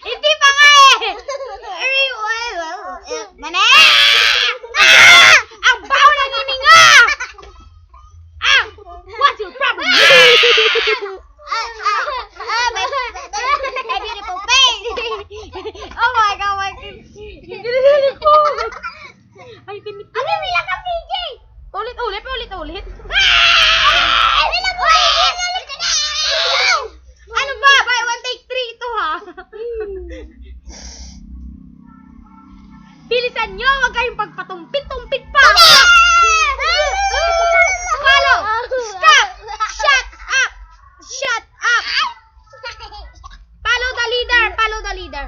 Hindi pa nga eh! Nane! Ang baho ng hininga! What's your problem? My beautiful face! Oh my God, my God! Ay, tinit. Ano nila ka, PJ? Ulit. Ano ba? By one take three ito ha. Bilisan nyo, wag kayong pagpatumpit-tumpit pa. Follow! Stop! Shut up! Shut up! Follow the leader!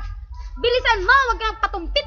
Bilisan mo, wag kang patumpit